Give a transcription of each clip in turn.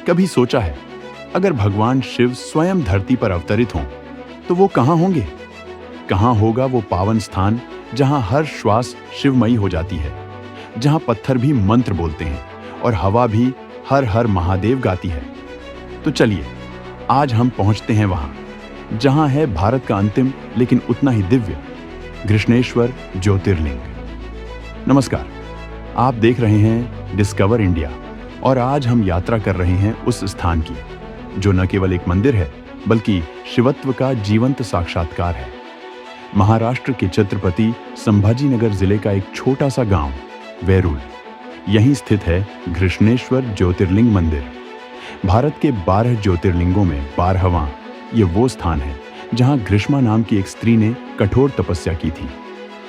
कभी सोचा है, अगर भगवान शिव स्वयं धरती पर अवतरित हों तो वो कहाँ होंगे? कहाँ होगा वो पावन स्थान जहाँ हर श्वास शिवमयी हो जाती है, जहाँ पत्थर भी मंत्र बोलते हैं और हवा भी हर हर महादेव गाती है? तो चलिए आज हम पहुंचते हैं वहां जहां है भारत का अंतिम लेकिन उतना ही दिव्य घृष्णेश्वर ज्योतिर्लिंग। नमस्कार, आप देख रहे हैं डिस्कवर इंडिया और आज हम यात्रा कर रहे हैं उस स्थान की जो न केवल एक मंदिर है बल्कि शिवत्व का जीवंत साक्षात्कार है। महाराष्ट्र के छत्रपति संभाजीनगर जिले का एक छोटा सा गांव वेरूल, यहीं स्थित है घृष्णेश्वर ज्योतिर्लिंग मंदिर। भारत के 12 ज्योतिर्लिंगों में 12वां ये वो स्थान है जहां ग्रीष्मा नाम की एक स्त्री ने कठोर तपस्या की थी।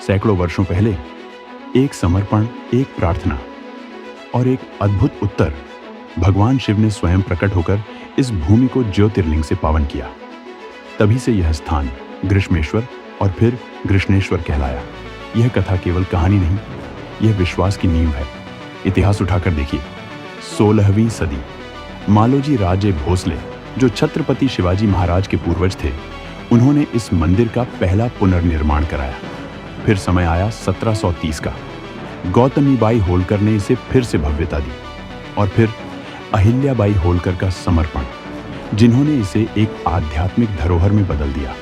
सैकड़ों वर्षों पहले एक समर्पण, एक प्रार्थना और एक अद्भुत उत्तर भगवान शिव ने स्वयं प्रकट होकर इस भूमि को ज्योतिर्लिंग से पावन किया। तभी से यह स्थान ग्रीष्मेश्वर और फिर घृष्णेश्वर कहलाया। यह कथा केवल कहानी नहीं, यह विश्वास की नींव है। इतिहास उठाकर देखिए, 16वीं सदी मालोजी राजे भोसले, जो छत्रपति शिवाजी महाराज के पूर्वज थे, उन्होंने इस मंदिर का पहला पुनर्निर्माण कराया। फिर समय आया 1730 का, गौतमीबाई होलकर ने इसे फिर से भव्यता दी और फिर अहिल्याबाई होलकर का समर्पण, जिन्होंने इसे एक आध्यात्मिक धरोहर में बदल दिया।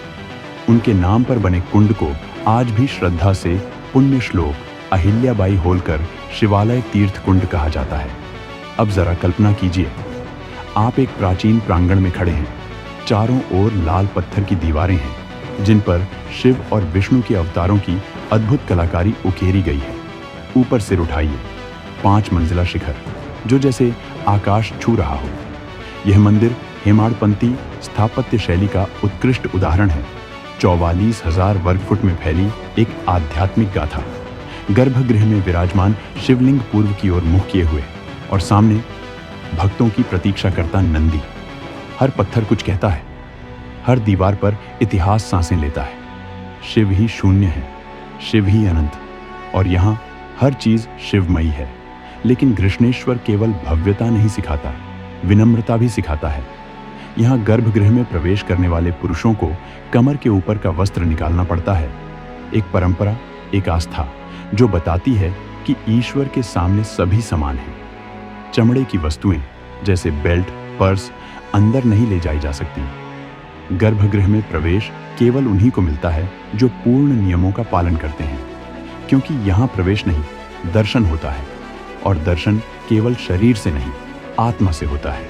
उनके नाम पर बने कुंड को आज भी श्रद्धा से पुण्य श्लोक अहिल्याबाई होलकर शिवालय तीर्थ कुंड कहा जाता है। अब जरा कल्पना कीजिए, आप एक प्राचीन प्रांगण में खड़े हैं। चारों ओर लाल पत्थर की दीवारें हैं जिन पर शिव और विष्णु के अवतारों की अद्भुत कलाकारी उकेरी गई है। ऊपर सिर उठाइए, 5 मंजिला शिखर जो जैसे आकाश छू रहा हो। यह मंदिर हेमाड़पंथी स्थापत्य शैली का उत्कृष्ट उदाहरण है। 44,000 वर्ग फुट में फैली एक आध्यात्मिक गाथा। गर्भगृह में विराजमान शिवलिंग पूर्व की ओर मुख किए हुए और सामने भक्तों की प्रतीक्षा करता नंदी। हर पत्थर कुछ कहता है, हर दीवार पर इतिहास सांसें लेता है। शिव ही शून्य है, शिव ही अनंत, और यहाँ हर चीज शिवमयी है। लेकिन घृष्णेश्वर केवल भव्यता नहीं सिखाता, विनम्रता भी सिखाता है। यहाँ गर्भगृह में प्रवेश करने वाले पुरुषों को कमर के ऊपर का वस्त्र निकालना पड़ता है। एक परंपरा, एक आस्था जो बताती है कि ईश्वर के सामने सभी समान हैं। चमड़े की वस्तुएं जैसे बेल्ट, पर्स अंदर नहीं ले जाई जा सकती। गर्भगृह में प्रवेश केवल उन्हीं को मिलता है जो पूर्ण नियमों का पालन करते हैं, क्योंकि यहाँ प्रवेश नहीं, दर्शन होता है, और दर्शन केवल शरीर से नहीं, आत्मा से होता है।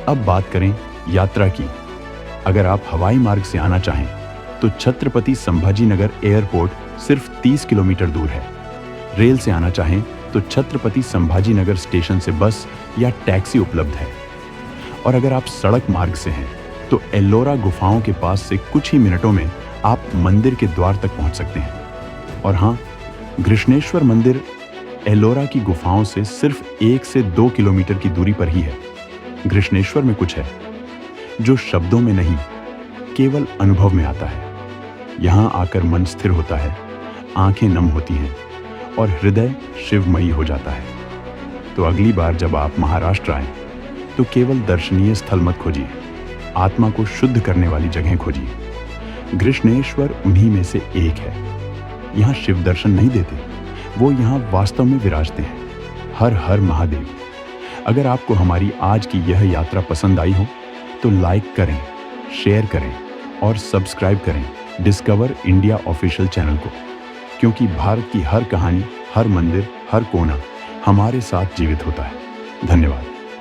अब बात करें यात्रा की। अगर आप हवाई मार्ग से आना चाहें तो छत्रपति संभाजीनगर एयरपोर्ट सिर्फ 30 किलोमीटर दूर है। रेल से आना चाहें तो छत्रपति संभाजीनगर स्टेशन से बस या टैक्सी उपलब्ध है। और अगर आप सड़क मार्ग से हैं तो एल्लोरा गुफाओं के पास से कुछ ही मिनटों में आप मंदिर के द्वार तक पहुंच सकते हैं। और हाँ, घृष्णेश्वर मंदिर एल्लोरा की गुफाओं से सिर्फ 1 से 2 किलोमीटर की दूरी पर ही है। घृष्णेश्वर में कुछ है जो शब्दों में नहीं, केवल अनुभव में आता है। यहाँ आकर मन स्थिर होता है, आंखें नम होती हैं और हृदय शिवमयी हो जाता है। तो अगली बार जब आप महाराष्ट्र आएं तो केवल दर्शनीय स्थल मत खोजिए, आत्मा को शुद्ध करने वाली जगह खोजिए। घृष्णेश्वर उन्हीं में से एक है। यहाँ शिव दर्शन नहीं देते, वो यहाँ वास्तव में विराजते हैं। हर हर महादेव। अगर आपको हमारी आज की यह यात्रा पसंद आई हो तो लाइक करें, शेयर करें और सब्सक्राइब करें डिस्कवर इंडिया ऑफिशियल चैनल को, क्योंकि भारत की हर कहानी, हर मंदिर, हर कोना हमारे साथ जीवित होता है। धन्यवाद।